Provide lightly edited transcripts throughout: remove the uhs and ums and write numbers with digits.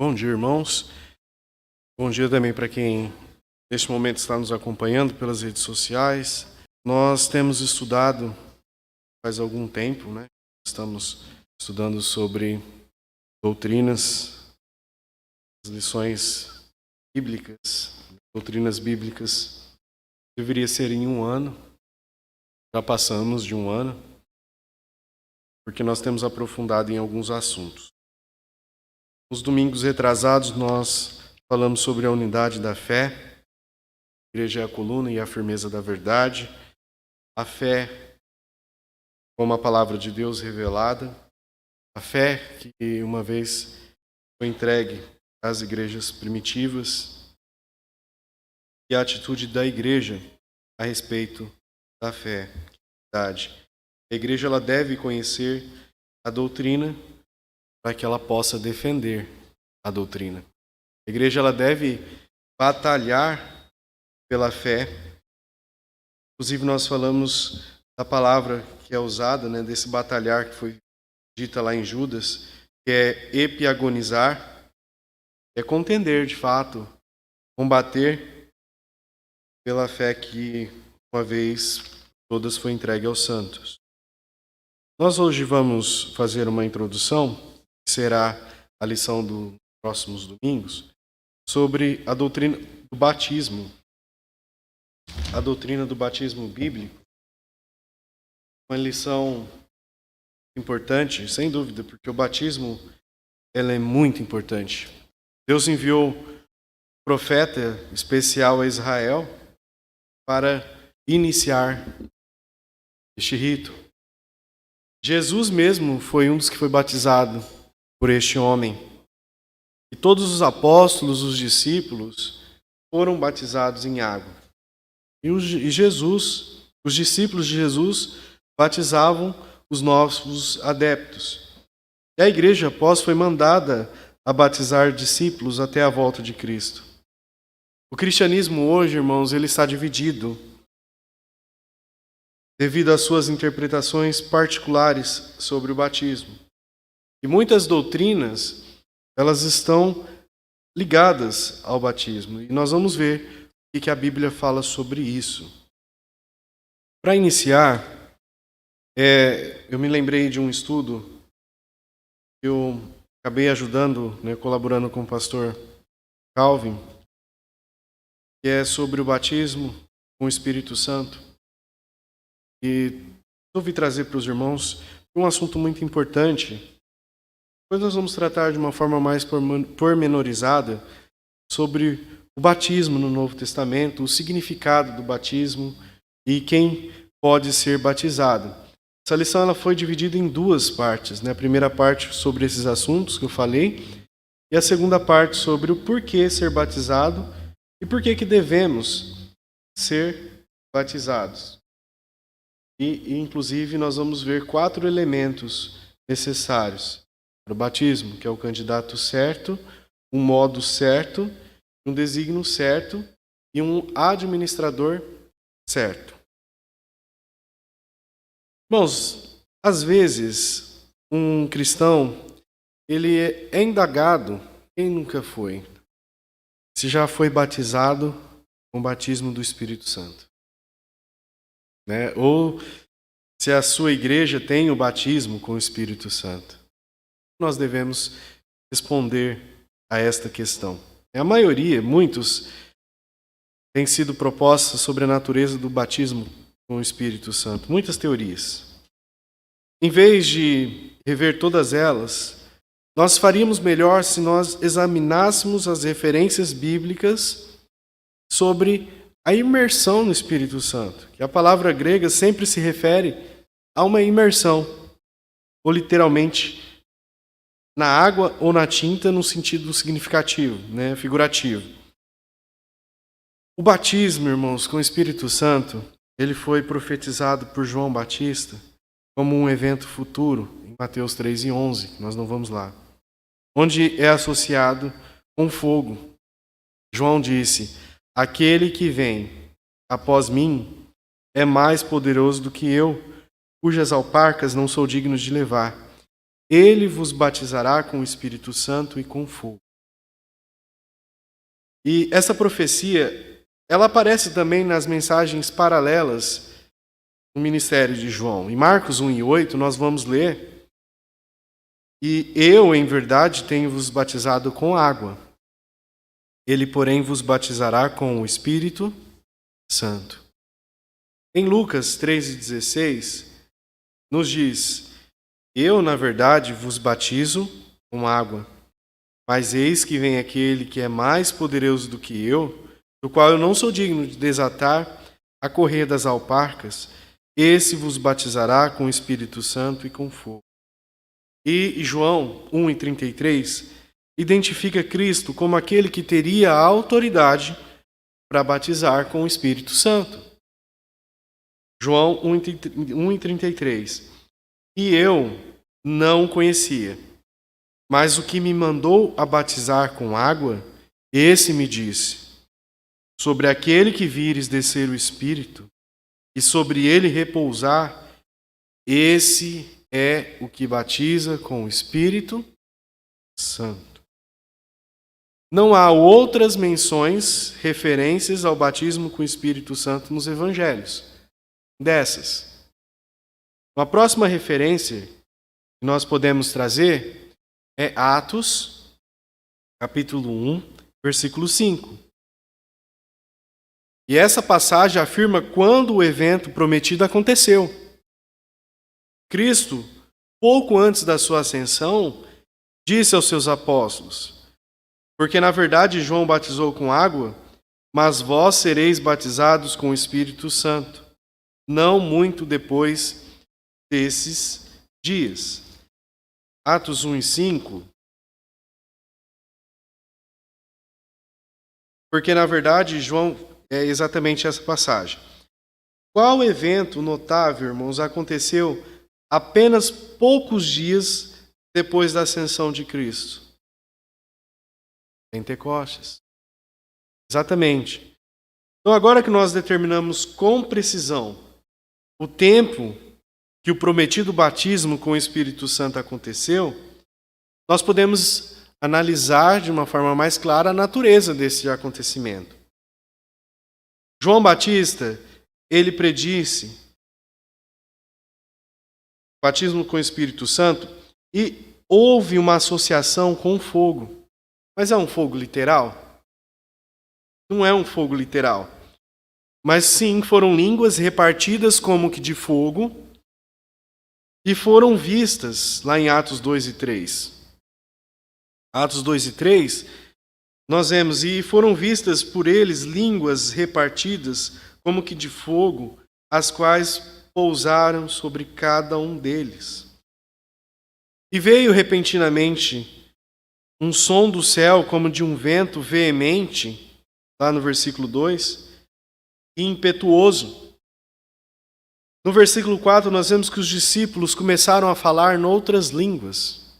Bom dia, irmãos. Bom dia também para quem neste momento está nos acompanhando pelas redes sociais. Nós temos estudado faz algum tempo, né? Estamos estudando sobre doutrinas, as lições bíblicas, doutrinas bíblicas. Deveria ser em um ano. Já passamos de um ano, porque nós temos aprofundado em alguns assuntos. Nos domingos retrasados, nós falamos sobre a unidade da fé, a igreja é a coluna e a firmeza da verdade, a fé como a palavra de Deus revelada, a fé que uma vez foi entregue às igrejas primitivas e a atitude da igreja a respeito da fé, da verdade. A igreja ela deve conhecer a doutrina para que ela possa defender a doutrina. A igreja ela deve batalhar pela fé. Inclusive nós falamos da palavra que é usada, né, desse batalhar que foi dita lá em Judas, que é epiagonizar, é contender de fato, combater pela fé que uma vez todas foi entregue aos santos. Nós hoje vamos fazer uma introdução, que será a lição dos próximos domingos, sobre a doutrina do batismo. A doutrina do batismo bíblico. Uma lição importante, sem dúvida, porque o batismo ela é muito importante. Deus enviou um profeta especial a Israel para iniciar este rito. Jesus mesmo foi um dos que foi batizado por este homem. E todos os apóstolos, os discípulos, foram batizados em água. E Jesus, os discípulos de Jesus, batizavam os novos adeptos. E a igreja, após, foi mandada a batizar discípulos até a volta de Cristo. O cristianismo hoje, irmãos, ele está dividido devido às suas interpretações particulares sobre o batismo. E muitas doutrinas, elas estão ligadas ao batismo. E nós vamos ver o que a Bíblia fala sobre isso. Para iniciar, eu me lembrei de um estudo que eu acabei ajudando, né, colaborando com o pastor Calvin, que é sobre o batismo com o Espírito Santo. E resolvi trazer para os irmãos um assunto muito importante. Depois nós vamos tratar de uma forma mais pormenorizada sobre o batismo no Novo Testamento, o significado do batismo e quem pode ser batizado. Essa lição ela foi dividida em duas partes, né? A primeira parte sobre esses assuntos que eu falei e a segunda parte sobre o porquê ser batizado e por que devemos ser batizados. E, inclusive, nós vamos ver 4 elementos necessários para o batismo, que é o candidato certo, um modo certo, um desígnio certo e um administrador certo. Irmãos, às vezes, um cristão, ele é indagado, quem nunca foi, se já foi batizado com o batismo do Espírito Santo. Né? Ou se a sua igreja tem o batismo com o Espírito Santo. Nós devemos responder a esta questão. A maioria, muitos, têm sido propostas sobre a natureza do batismo com o Espírito Santo. Muitas teorias. Em vez de rever todas elas, nós faríamos melhor se nós examinássemos as referências bíblicas sobre a imersão no Espírito Santo, que a palavra grega sempre se refere a uma imersão, ou literalmente na água ou na tinta no sentido significativo, né, figurativo. O batismo, irmãos, com o Espírito Santo, ele foi profetizado por João Batista como um evento futuro, em Mateus 3:11, que nós não vamos lá, onde é associado com fogo. João disse: aquele que vem após mim é mais poderoso do que eu, cujas alparcas não sou digno de levar. Ele vos batizará com o Espírito Santo e com fogo. E essa profecia, ela aparece também nas mensagens paralelas no ministério de João. Em Marcos 1:8, nós vamos ler: "E eu, em verdade, tenho-vos batizado com água. Ele, porém, vos batizará com o Espírito Santo." Em Lucas 3:16, nos diz: "Eu, na verdade, vos batizo com água, mas eis que vem aquele que é mais poderoso do que eu, do qual eu não sou digno de desatar a correia das alparcas. Esse vos batizará com o Espírito Santo e com fogo." E João 1:33 identifica Cristo como aquele que teria a autoridade para batizar com o Espírito Santo. João 1:33. "E eu não o conhecia, mas o que me mandou a batizar com água, esse me disse: sobre aquele que vires descer o Espírito, e sobre ele repousar, esse é o que batiza com o Espírito Santo." Não há outras menções, referências ao batismo com o Espírito Santo nos evangelhos. Dessas, uma próxima referência que nós podemos trazer é Atos, capítulo 1, versículo 5. E essa passagem afirma quando o evento prometido aconteceu. Cristo, pouco antes da sua ascensão, disse aos seus apóstolos: "Porque na verdade João batizou com água, mas vós sereis batizados com o Espírito Santo, não muito depois desses dias." Atos 1:5. Porque na verdade João é exatamente essa passagem. Qual evento notável, irmãos, aconteceu apenas poucos dias depois da ascensão de Cristo? Pentecostes. Exatamente. Então, agora que nós determinamos com precisão o tempo que o prometido batismo com o Espírito Santo aconteceu, nós podemos analisar de uma forma mais clara a natureza desse acontecimento. João Batista, ele predisse o batismo com o Espírito Santo e houve uma associação com o fogo. Mas é um fogo literal? Não é um fogo literal. Mas sim, foram línguas repartidas como que de fogo e foram vistas lá em Atos 2:3. Atos 2:3, nós vemos: "E foram vistas por eles línguas repartidas como que de fogo, as quais pousaram sobre cada um deles. E veio repentinamente um som do céu como de um vento veemente", lá no versículo 2, "e impetuoso." No versículo 4, nós vemos que os discípulos começaram a falar noutras línguas.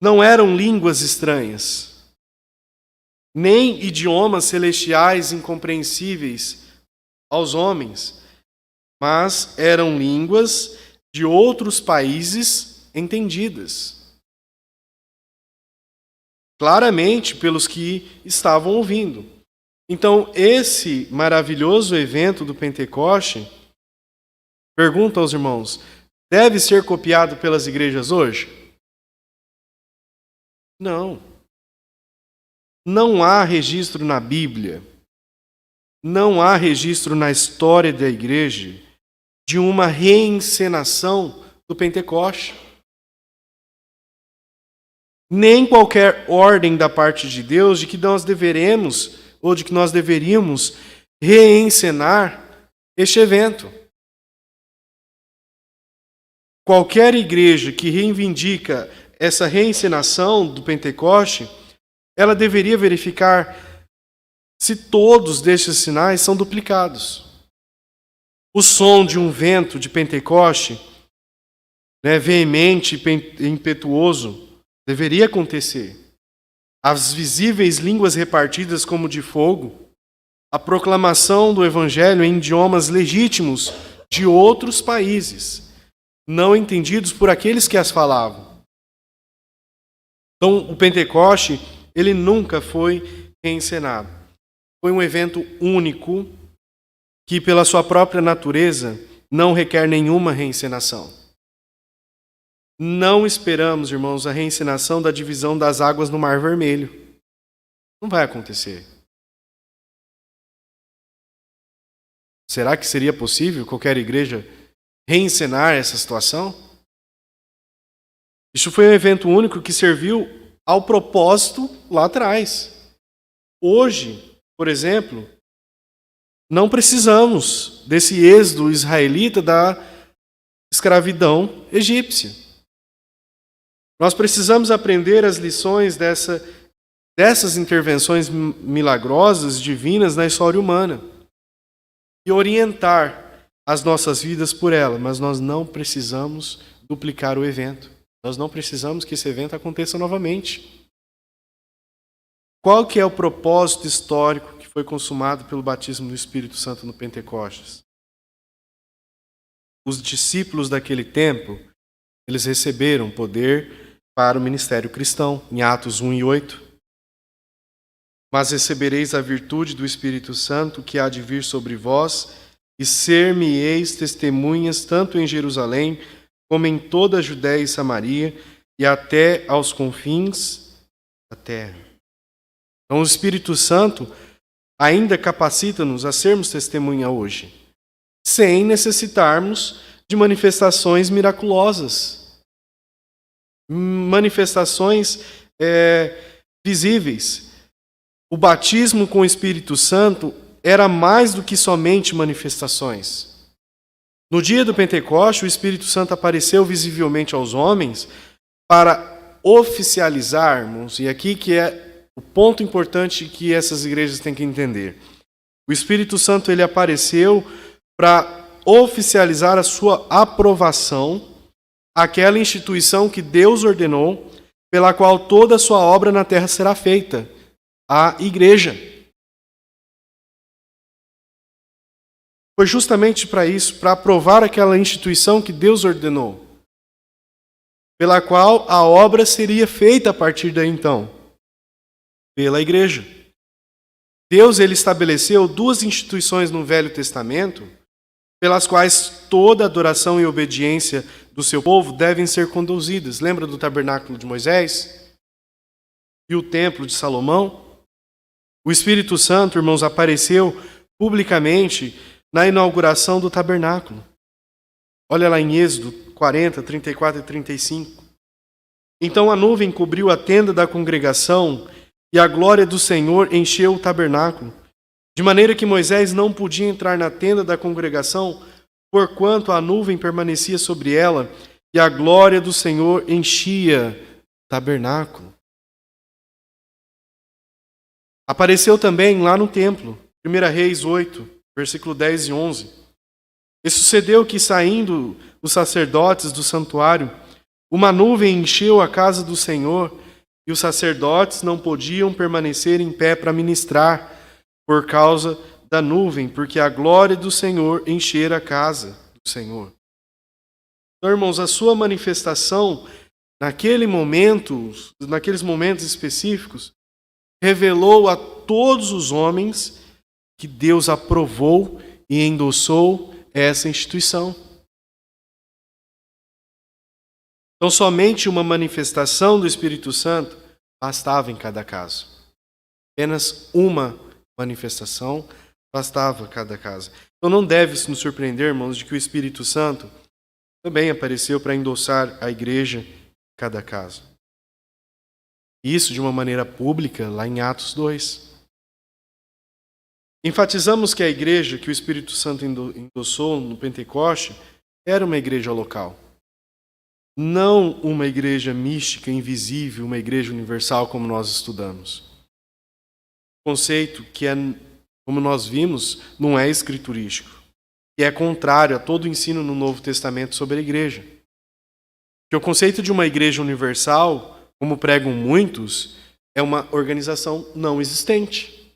Não eram línguas estranhas, nem idiomas celestiais incompreensíveis aos homens, mas eram línguas de outros países entendidas claramente pelos que estavam ouvindo. Então, esse maravilhoso evento do Pentecoste, pergunto aos irmãos, deve ser copiado pelas igrejas hoje? Não. Não há registro na Bíblia, não há registro na história da igreja de uma reencenação do Pentecoste. Nem qualquer ordem da parte de Deus de que nós deveremos ou de que nós deveríamos reencenar este evento. Qualquer igreja que reivindica essa reencenação do Pentecoste, ela deveria verificar se todos destes sinais são duplicados. O som de um vento de Pentecoste, veemente e impetuoso, deveria acontecer. As visíveis línguas repartidas como de fogo, a proclamação do Evangelho em idiomas legítimos de outros países, não entendidos por aqueles que as falavam. Então, o Pentecoste, ele nunca foi reencenado. Foi um evento único que, pela sua própria natureza, não requer nenhuma reencenação. Não esperamos, irmãos, a reencenação da divisão das águas no Mar Vermelho. Não vai acontecer. Será que seria possível qualquer igreja reencenar essa situação? Isso foi um evento único que serviu ao propósito lá atrás. Hoje, por exemplo, não precisamos desse êxodo israelita da escravidão egípcia. Nós precisamos aprender as lições dessas intervenções milagrosas, divinas na história humana e orientar as nossas vidas por ela, mas nós não precisamos duplicar o evento. Nós não precisamos que esse evento aconteça novamente. Qual que é o propósito histórico que foi consumado pelo batismo do Espírito Santo no Pentecostes? Os discípulos daquele tempo, eles receberam poder para o ministério cristão, em Atos 1 e 8. Mas recebereis a virtude do Espírito Santo que há de vir sobre vós, e ser-me-eis testemunhas tanto em Jerusalém, como em toda a Judéia e Samaria, e até aos confins da terra. Então o Espírito Santo ainda capacita-nos a sermos testemunha hoje, sem necessitarmos de manifestações miraculosas, manifestações visíveis. O batismo com o Espírito Santo era mais do que somente manifestações. No dia do Pentecoste, o Espírito Santo apareceu visivelmente aos homens para oficializarmos, e aqui que é o ponto importante que essas igrejas têm que entender. O Espírito Santo ele apareceu para oficializar a sua aprovação àquela instituição que Deus ordenou, pela qual toda a sua obra na terra será feita, a igreja. Foi justamente para isso, para aprovar aquela instituição que Deus ordenou, pela qual a obra seria feita a partir daí então, pela igreja. Deus ele estabeleceu duas instituições no Velho Testamento, pelas quais toda adoração e obediência do seu povo devem ser conduzidas. Lembra do tabernáculo de Moisés? E o templo de Salomão? O Espírito Santo, irmãos, apareceu publicamente na inauguração do tabernáculo. Olha lá em Êxodo 40, 34 e 35. Então a nuvem cobriu a tenda da congregação e a glória do Senhor encheu o tabernáculo, de maneira que Moisés não podia entrar na tenda da congregação, porquanto a nuvem permanecia sobre ela e a glória do Senhor enchia o tabernáculo. Apareceu também lá no templo, 1 Reis 8, versículo 10 e 11. E sucedeu que, saindo os sacerdotes do santuário, uma nuvem encheu a casa do Senhor, e os sacerdotes não podiam permanecer em pé para ministrar, por causa da nuvem, porque a glória do Senhor enchera a casa do Senhor. Então, irmãos, a sua manifestação naqueles momentos específicos, revelou a todos os homens que Deus aprovou e endossou essa instituição. Então, somente uma manifestação do Espírito Santo bastava em cada caso. Apenas uma manifestação bastava em cada caso. Então, não deve nos surpreender, irmãos, de que o Espírito Santo também apareceu para endossar a igreja em cada caso. Isso de uma maneira pública, lá em Atos 2. Enfatizamos que a igreja que o Espírito Santo endossou no Pentecoste era uma igreja local. Não uma igreja mística, invisível, uma igreja universal como nós estudamos. O conceito que é, como nós vimos, não é escriturístico. E é contrário a todo o ensino no Novo Testamento sobre a igreja. Porque o conceito de uma igreja universal, como pregam muitos, é uma organização não existente.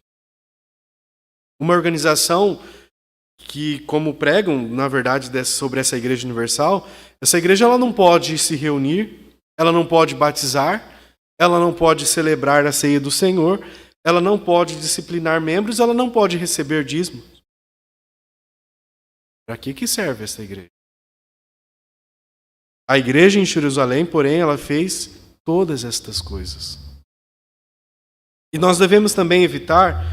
Uma organização que, como pregam, na verdade, sobre essa igreja universal, essa igreja ela não pode se reunir, ela não pode batizar, ela não pode celebrar a ceia do Senhor, ela não pode disciplinar membros, ela não pode receber dízimo. Para que serve essa igreja? A igreja em Jerusalém, porém, ela fez todas estas coisas. E nós devemos também evitar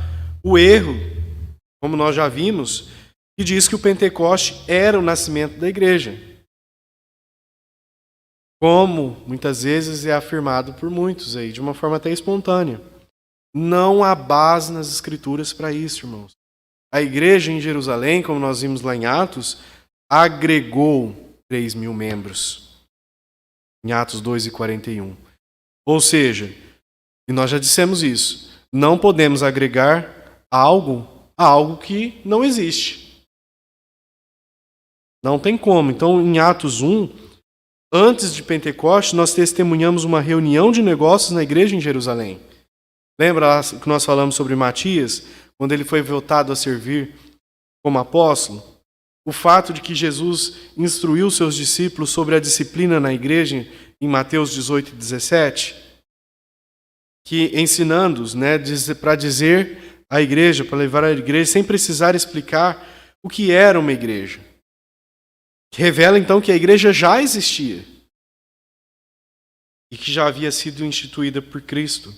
o erro, como nós já vimos, que diz que o Pentecoste era o nascimento da igreja. Como muitas vezes é afirmado por muitos aí, de uma forma até espontânea. Não há base nas Escrituras para isso, irmãos. A igreja em Jerusalém, como nós vimos lá em Atos, agregou 3.000 membros. Em Atos 2:41. Ou seja, e nós já dissemos isso, não podemos agregar algo a algo que não existe. Não tem como. Então, em Atos 1, antes de Pentecostes, nós testemunhamos uma reunião de negócios na igreja em Jerusalém. Lembra que nós falamos sobre Matias, quando ele foi voltado a servir como apóstolo? O fato de que Jesus instruiu seus discípulos sobre a disciplina na igreja, em Mateus 18:17, que ensinando-os, para dizer à igreja, para levar à igreja, sem precisar explicar o que era uma igreja. Revela então que a igreja já existia e que já havia sido instituída por Cristo.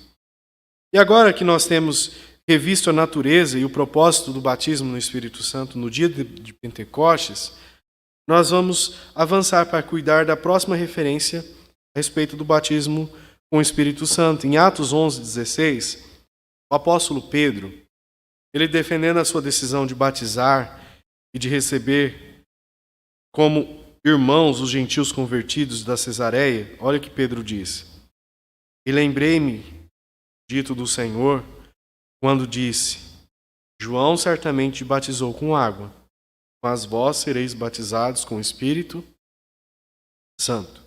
E agora que nós temos revisto a natureza e o propósito do batismo no Espírito Santo no dia de Pentecostes, nós vamos avançar para cuidar da próxima referência a respeito do batismo com o Espírito Santo. Em Atos 11:16, o apóstolo Pedro, ele defendendo a sua decisão de batizar e de receber como irmãos os gentios convertidos da Cesareia, olha o que Pedro diz. E lembrei-me, dito do Senhor, quando disse: João certamente batizou com água, mas vós sereis batizados com o Espírito Santo.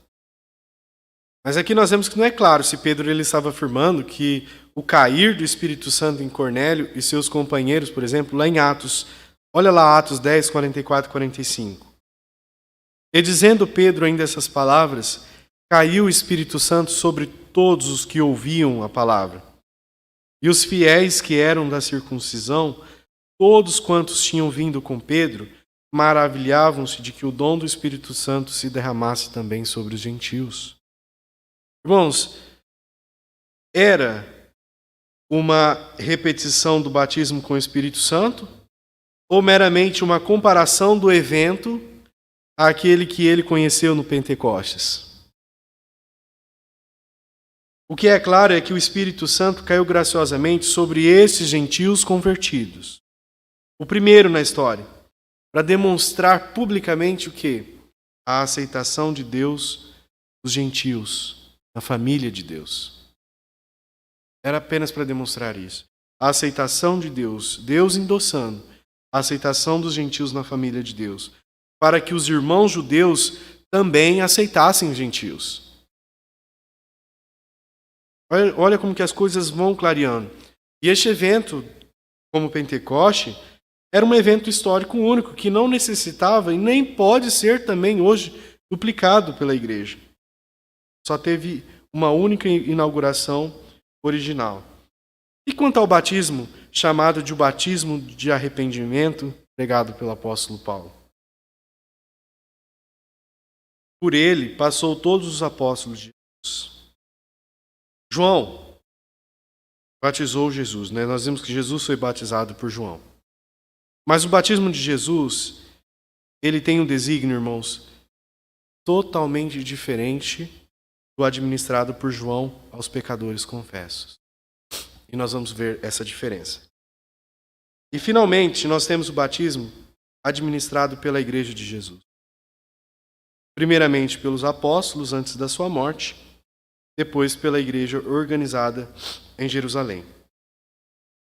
Mas aqui nós vemos que não é claro se Pedro ele estava afirmando que o cair do Espírito Santo em Cornélio e seus companheiros, por exemplo, lá em Atos, olha lá Atos 10, 44 e 45. E dizendo Pedro ainda essas palavras, caiu o Espírito Santo sobre todos os que ouviam a palavra. E os fiéis que eram da circuncisão, todos quantos tinham vindo com Pedro, maravilhavam-se de que o dom do Espírito Santo se derramasse também sobre os gentios. Irmãos, era uma repetição do batismo com o Espírito Santo ou meramente uma comparação do evento àquele que ele conheceu no Pentecostes? O que é claro é que o Espírito Santo caiu graciosamente sobre esses gentios convertidos. O primeiro na história, para demonstrar publicamente o quê? A aceitação de Deus dos gentios, na família de Deus. Era apenas para demonstrar isso. A aceitação de Deus, Deus endossando a aceitação dos gentios na família de Deus, para que os irmãos judeus também aceitassem os gentios. Olha como que as coisas vão clareando. E este evento, como Pentecoste, era um evento histórico único, que não necessitava e nem pode ser também hoje duplicado pela igreja. Só teve uma única inauguração original. E quanto ao batismo, chamado de o batismo de arrependimento, pregado pelo apóstolo Paulo? Por ele passou todos os apóstolos de Jesus. João batizou Jesus, Nós vimos que Jesus foi batizado por João. Mas o batismo de Jesus, ele tem um desígnio, irmãos, totalmente diferente do administrado por João aos pecadores confessos. E nós vamos ver essa diferença. E finalmente, nós temos o batismo administrado pela igreja de Jesus. Primeiramente pelos apóstolos antes da sua morte, depois pela igreja organizada em Jerusalém.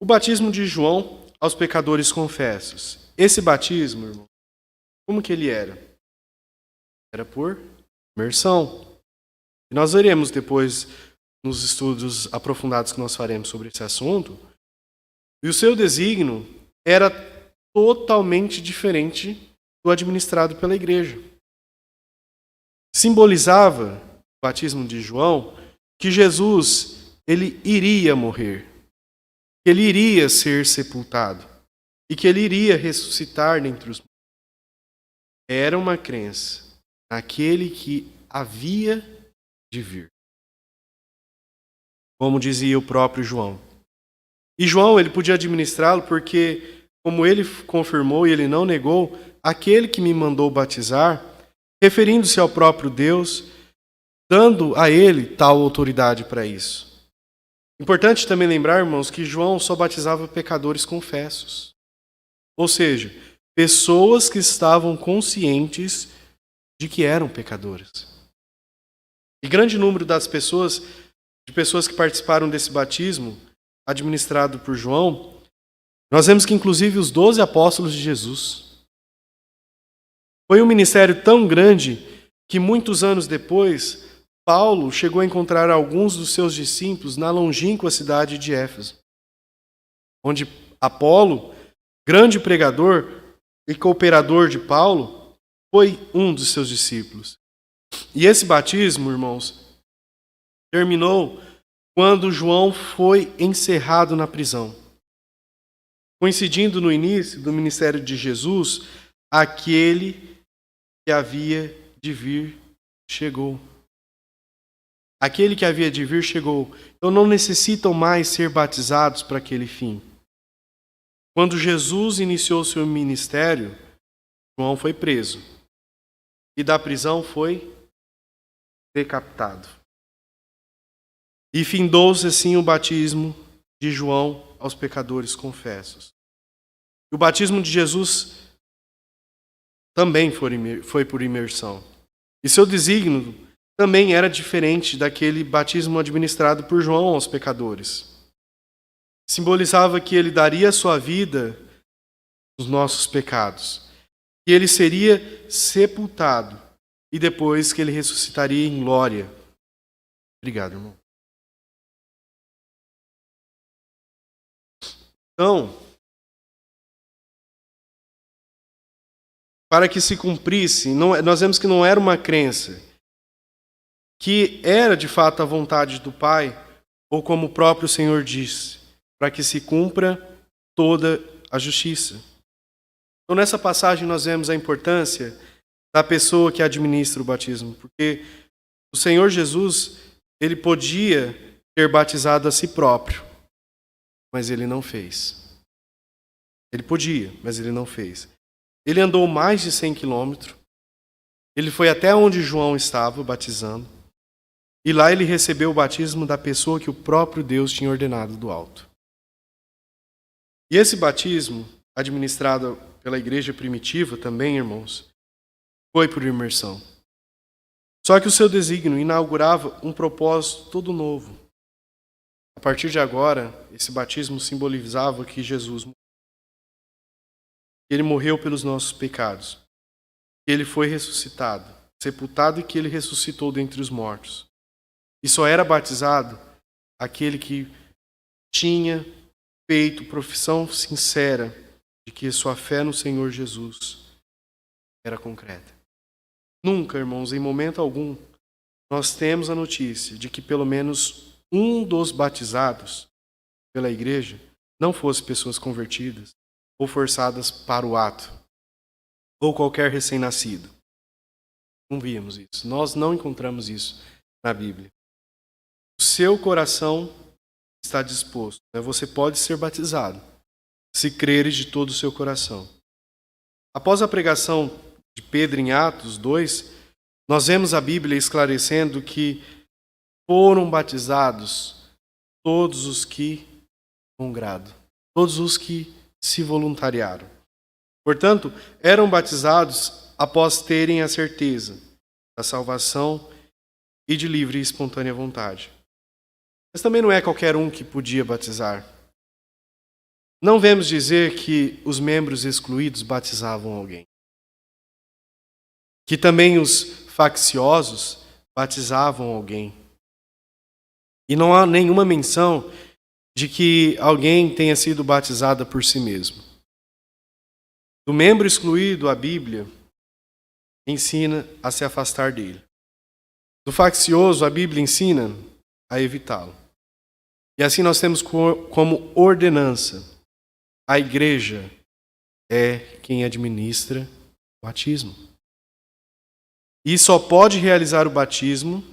O batismo de João aos pecadores confessos. Esse batismo, irmão, como que ele era? Era por imersão. E nós veremos depois, nos estudos aprofundados que nós faremos sobre esse assunto, e o seu desígnio era totalmente diferente do administrado pela igreja. Simbolizava o batismo de João que Jesus, ele iria morrer, que ele iria ser sepultado e que ele iria ressuscitar dentre os mortos. Era uma crença naquele que havia de vir. Como dizia o próprio João. E João, ele podia administrá-lo porque, como ele confirmou e ele não negou, aquele que me mandou batizar, referindo-se ao próprio Deus, dando a ele tal autoridade para isso. Importante também lembrar, irmãos, que João só batizava pecadores confessos. Ou seja, pessoas que estavam conscientes de que eram pecadores. E grande número de pessoas que participaram desse batismo, administrado por João, nós vemos que inclusive os 12 apóstolos de Jesus. Foi um ministério tão grande que muitos anos depois, Paulo chegou a encontrar alguns dos seus discípulos na longínqua cidade de Éfeso, onde Apolo, grande pregador e cooperador de Paulo, foi um dos seus discípulos. E esse batismo, irmãos, terminou quando João foi encerrado na prisão. Coincidindo no início do ministério de Jesus, aquele que havia de vir chegou. Aquele que havia de vir chegou. Então não necessitam mais ser batizados para aquele fim. Quando Jesus iniciou seu ministério, João foi preso. E da prisão foi decapitado. E findou-se assim o batismo de João aos pecadores confessos. E o batismo de Jesus também foi por imersão. E seu desígnio também era diferente daquele batismo administrado por João aos pecadores. Simbolizava que ele daria a sua vida nos nossos pecados. Que ele seria sepultado e depois que ele ressuscitaria em glória. Obrigado, irmão. Então, para que se cumprisse, nós vemos que não era uma crença, que era de fato a vontade do Pai, ou como o próprio Senhor disse, para que se cumpra toda a justiça. Então, nessa passagem nós vemos a importância da pessoa que administra o batismo, porque o Senhor Jesus, ele podia ter batizado a si próprio, mas ele não fez. Ele podia, mas ele não fez. Ele andou mais de 100 quilômetros. Ele foi até onde João estava batizando. E lá ele recebeu o batismo da pessoa que o próprio Deus tinha ordenado do alto. E esse batismo, administrado pela igreja primitiva também, irmãos, foi por imersão. Só que o seu desígnio inaugurava um propósito todo novo. A partir de agora, esse batismo simbolizava que Jesus morreu. Ele morreu pelos nossos pecados. Ele foi ressuscitado, sepultado e que ele ressuscitou dentre os mortos. E só era batizado aquele que tinha feito profissão sincera de que sua fé no Senhor Jesus era concreta. Nunca, irmãos, em momento algum, nós temos a notícia de que pelo menos um dos batizados pela igreja não fosse pessoas convertidas ou forçadas para o ato, ou qualquer recém-nascido. Não víamos isso. Nós não encontramos isso na Bíblia. O seu coração está disposto. Você pode ser batizado, se creres de todo o seu coração. Após a pregação de Pedro em Atos 2, nós vemos a Bíblia esclarecendo que foram batizados todos os que com grado, todos os que se voluntariaram. Portanto, eram batizados após terem a certeza da salvação e de livre e espontânea vontade. Mas também não é qualquer um que podia batizar. Não vemos dizer que os membros excluídos batizavam alguém. Que também os facciosos batizavam alguém. E não há nenhuma menção de que alguém tenha sido batizado por si mesmo. Do membro excluído, a Bíblia ensina a se afastar dele. Do faccioso, a Bíblia ensina a evitá-lo. E assim nós temos como ordenança: a igreja é quem administra o batismo. E só pode realizar o batismo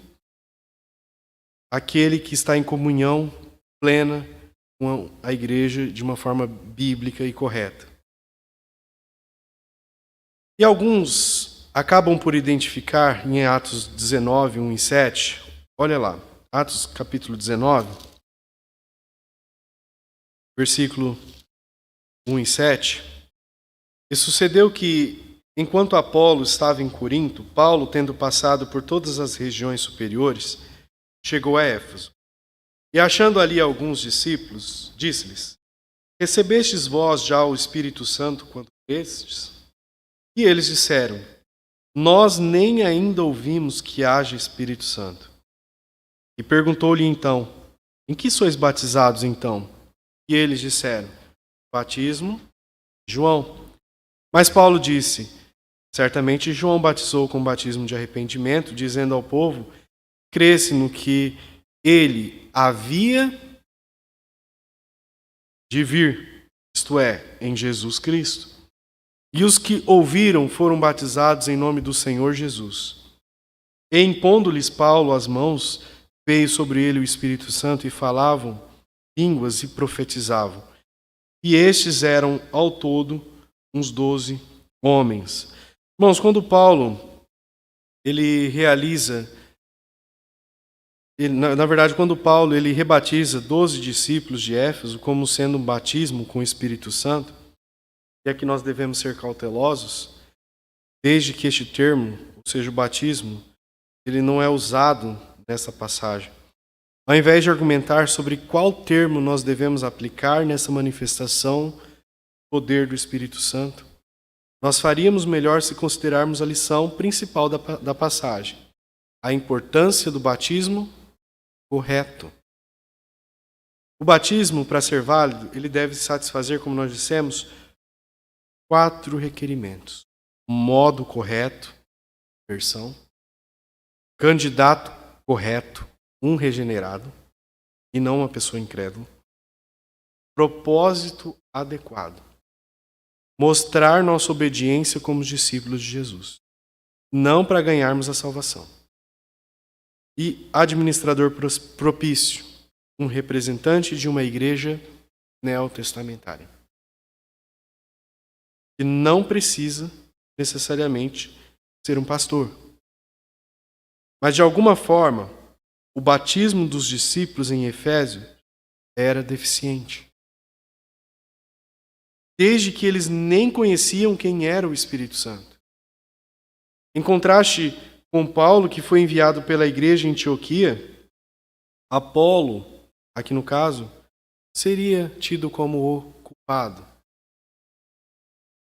aquele que está em comunhão plena com a igreja de uma forma bíblica e correta. E alguns acabam por identificar em Atos 19, 1 e 7. Olha lá, Atos capítulo 19, versículo 1 e 7. E sucedeu que, enquanto Apolo estava em Corinto, Paulo, tendo passado por todas as regiões superiores, chegou a Éfeso. E achando ali alguns discípulos, disse-lhes: Recebestes vós já o Espírito Santo quando crestes? E eles disseram: Nós nem ainda ouvimos que haja Espírito Santo. E perguntou-lhe então: Em que sois batizados então? E eles disseram: Batismo, João. Mas Paulo disse: Certamente João batizou com batismo de arrependimento, dizendo ao povo: Cresce no que ele havia de vir, isto é, em Jesus Cristo. E os que ouviram foram batizados em nome do Senhor Jesus. E impondo-lhes Paulo as mãos, veio sobre ele o Espírito Santo e falavam línguas e profetizavam. E estes eram, ao todo, uns 12 homens. Irmãos, quando Paulo ele realiza, quando Paulo ele rebatiza 12 discípulos de Éfeso como sendo um batismo com o Espírito Santo, e aqui nós devemos ser cautelosos, desde que este termo, ou seja, o batismo, ele não é usado nessa passagem. Ao invés de argumentar sobre qual termo nós devemos aplicar nessa manifestação do poder do Espírito Santo, nós faríamos melhor se considerarmos a lição principal da passagem: a importância do batismo correto. O batismo, para ser válido, ele deve satisfazer, como nós dissemos, 4 requerimentos: modo correto, versão, candidato correto, um regenerado e não uma pessoa incrédula, propósito adequado, mostrar nossa obediência como discípulos de Jesus, não para ganharmos a salvação, e administrador propício, um representante de uma igreja neotestamentária, que não precisa necessariamente ser um pastor. Mas, de alguma forma, o batismo dos discípulos em Efésio era deficiente. Desde que eles nem conheciam quem era o Espírito Santo. Em contraste com Paulo, que foi enviado pela igreja em Antioquia, Apolo, aqui no caso, seria tido como o culpado.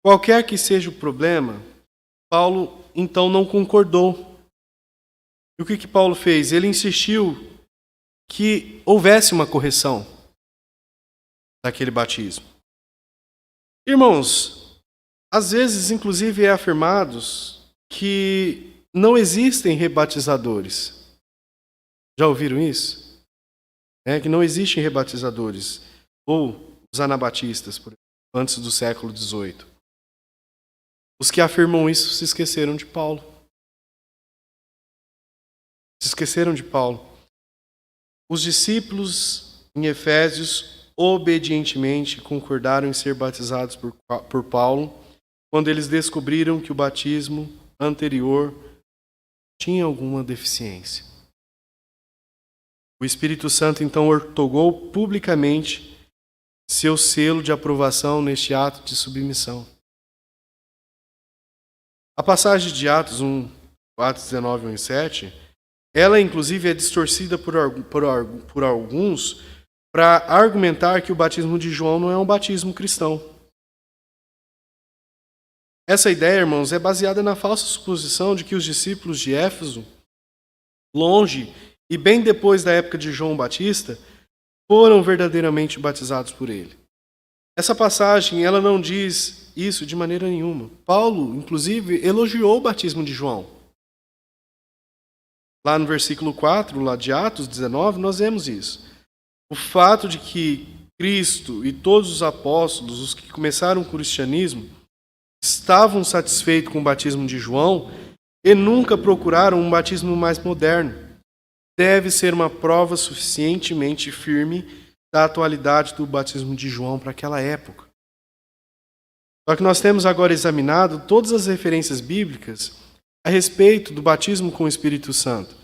Qualquer que seja o problema, Paulo então não concordou. E o que Paulo fez? Ele insistiu que houvesse uma correção daquele batismo. Irmãos, às vezes, inclusive, é afirmados que não existem rebatizadores. Já ouviram isso? Que não existem rebatizadores. Ou os anabatistas, por exemplo, antes do século XVIII. Os que afirmam isso se esqueceram de Paulo. Se esqueceram de Paulo. Os discípulos em Efésios obedientemente concordaram em ser batizados por Paulo quando eles descobriram que o batismo anterior tinha alguma deficiência. O Espírito Santo então ortogou publicamente seu selo de aprovação neste ato de submissão. A passagem de Atos 19, 1 e 7, ela inclusive é distorcida por alguns para argumentar que o batismo de João não é um batismo cristão. Essa ideia, irmãos, é baseada na falsa suposição de que os discípulos de Éfeso, longe e bem depois da época de João Batista, foram verdadeiramente batizados por ele. Essa passagem, ela não diz isso de maneira nenhuma. Paulo, inclusive, elogiou o batismo de João. Lá no versículo 4, lá de Atos 19, nós vemos isso. O fato de que Cristo e todos os apóstolos, os que começaram o cristianismo, estavam satisfeitos com o batismo de João e nunca procuraram um batismo mais moderno, deve ser uma prova suficientemente firme da atualidade do batismo de João para aquela época. Só que nós temos agora examinado todas as referências bíblicas a respeito do batismo com o Espírito Santo.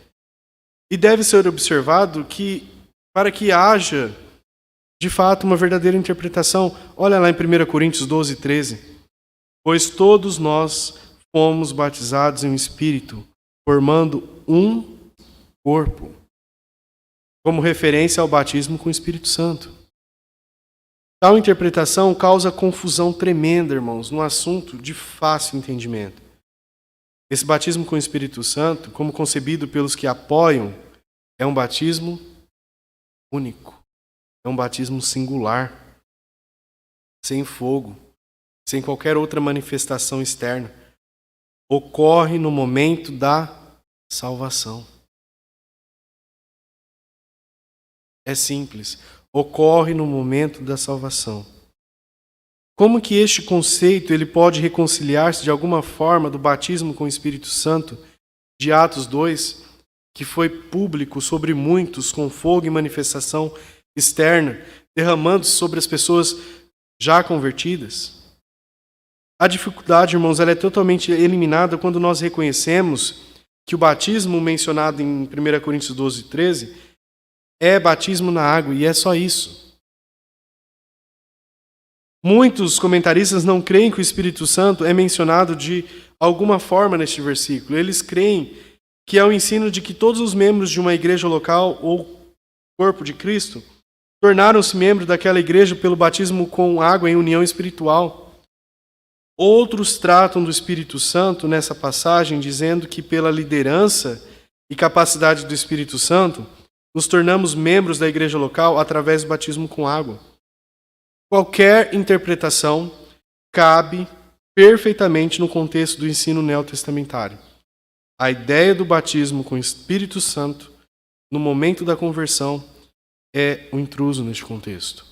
E deve ser observado que, para que haja, de fato, uma verdadeira interpretação, olha lá em 1 Coríntios 12, 13. Pois todos nós fomos batizados em um Espírito, formando um corpo, como referência ao batismo com o Espírito Santo. Tal interpretação causa confusão tremenda, irmãos, num assunto de fácil entendimento. Esse batismo com o Espírito Santo, como concebido pelos que apoiam, é um batismo único, é um batismo singular, sem fogo, sem qualquer outra manifestação externa. Ocorre no momento da salvação. É simples. Ocorre no momento da salvação. Como que este conceito ele pode reconciliar-se de alguma forma do batismo com o Espírito Santo de Atos 2, que foi público sobre muitos com fogo e manifestação externa, derramando-se sobre as pessoas já convertidas? A dificuldade, irmãos, ela é totalmente eliminada quando nós reconhecemos que o batismo mencionado em 1 Coríntios 12, 13 é batismo na água, e é só isso. Muitos comentaristas não creem que o Espírito Santo é mencionado de alguma forma neste versículo. Eles creem que é o ensino de que todos os membros de uma igreja local ou corpo de Cristo tornaram-se membros daquela igreja pelo batismo com água em união espiritual. Outros tratam do Espírito Santo nessa passagem dizendo que pela liderança e capacidade do Espírito Santo nos tornamos membros da igreja local através do batismo com água. Qualquer interpretação cabe perfeitamente no contexto do ensino neotestamentário. A ideia do batismo com o Espírito Santo no momento da conversão é um intruso neste contexto.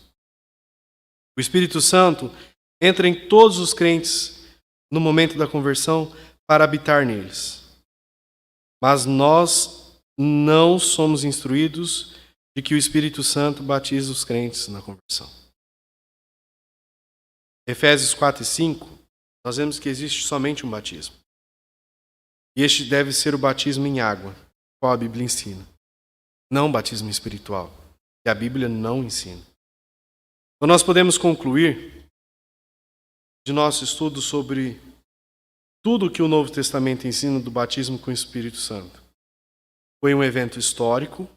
O Espírito Santo entra em todos os crentes no momento da conversão para habitar neles. Mas nós não somos instruídos de que o Espírito Santo batiza os crentes na conversão. Efésios 4 e 5, nós vemos que existe somente um batismo. E este deve ser o batismo em água, qual a Bíblia ensina. Não o batismo espiritual, que a Bíblia não ensina. Então nós podemos concluir de nosso estudo sobre tudo o que o Novo Testamento ensina do batismo com o Espírito Santo. Foi um evento histórico,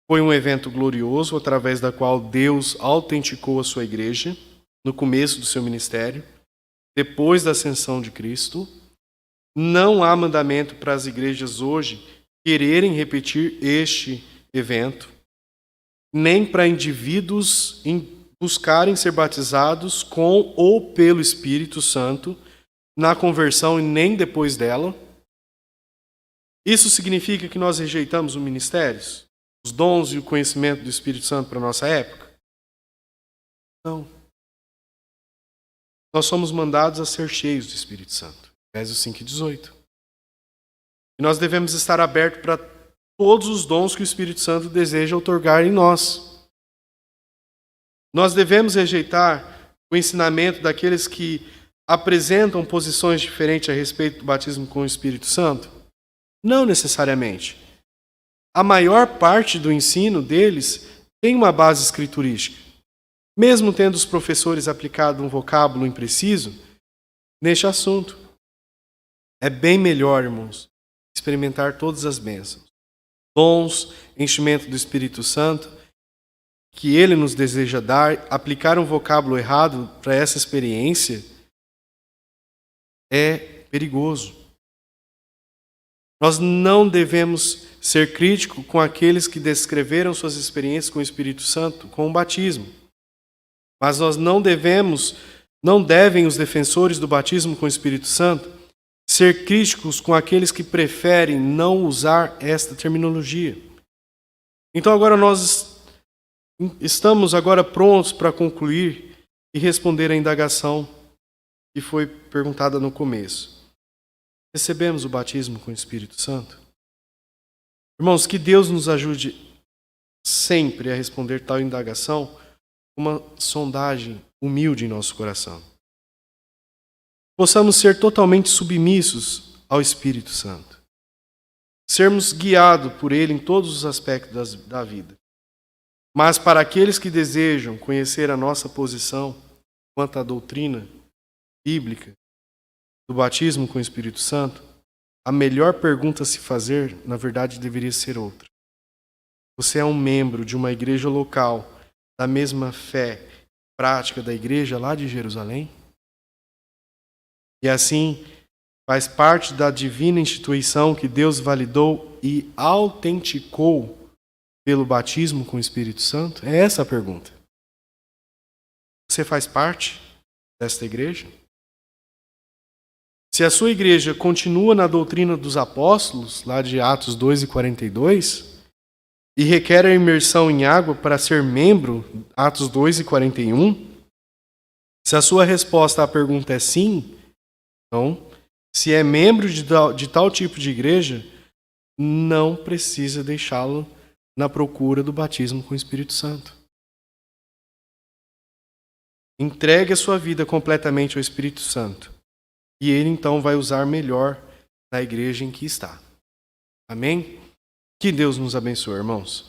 foi um evento glorioso, através da qual Deus autenticou a sua igreja no começo do seu ministério, depois da ascensão de Cristo. Não há mandamento para as igrejas hoje quererem repetir este evento, nem para indivíduos buscarem ser batizados com ou pelo Espírito Santo na conversão e nem depois dela. Isso significa que nós rejeitamos os ministérios, os dons e o conhecimento do Espírito Santo para a nossa época? Não. Nós somos mandados a ser cheios do Espírito Santo. Efésios 5:18. E nós devemos estar abertos para todos os dons que o Espírito Santo deseja outorgar em nós. Nós devemos rejeitar o ensinamento daqueles que apresentam posições diferentes a respeito do batismo com o Espírito Santo? Não necessariamente. A maior parte do ensino deles tem uma base escriturística. Mesmo tendo os professores aplicado um vocábulo impreciso neste assunto. É bem melhor, irmãos, experimentar todas as bênçãos, dons, enchimento do Espírito Santo, que Ele nos deseja dar. Aplicar um vocábulo errado para essa experiência é perigoso. Nós não devemos ser críticos com aqueles que descreveram suas experiências com o Espírito Santo, com o batismo. Mas nós não devem os defensores do batismo com o Espírito Santo ser críticos com aqueles que preferem não usar esta terminologia. Então agora nós estamos agora prontos para concluir e responder à indagação que foi perguntada no começo. Recebemos o batismo com o Espírito Santo? Irmãos, que Deus nos ajude sempre a responder tal indagação com uma sondagem humilde em nosso coração. Possamos ser totalmente submissos ao Espírito Santo. Sermos guiados por Ele em todos os aspectos da vida. Mas para aqueles que desejam conhecer a nossa posição quanto à doutrina bíblica do batismo com o Espírito Santo, a melhor pergunta a se fazer, na verdade, deveria ser outra. Você é um membro de uma igreja local da mesma fé prática da igreja lá de Jerusalém? E assim, faz parte da divina instituição que Deus validou e autenticou pelo batismo com o Espírito Santo? É essa a pergunta. Você faz parte desta igreja? Se a sua igreja continua na doutrina dos apóstolos, lá de Atos 2:42, e requer a imersão em água para ser membro, Atos 2:41, se a sua resposta à pergunta é sim, então, se é membro de tal tipo de igreja, não precisa deixá-lo na procura do batismo com o Espírito Santo. Entregue a sua vida completamente ao Espírito Santo. E Ele então vai usar melhor na igreja em que está. Amém? Que Deus nos abençoe, irmãos.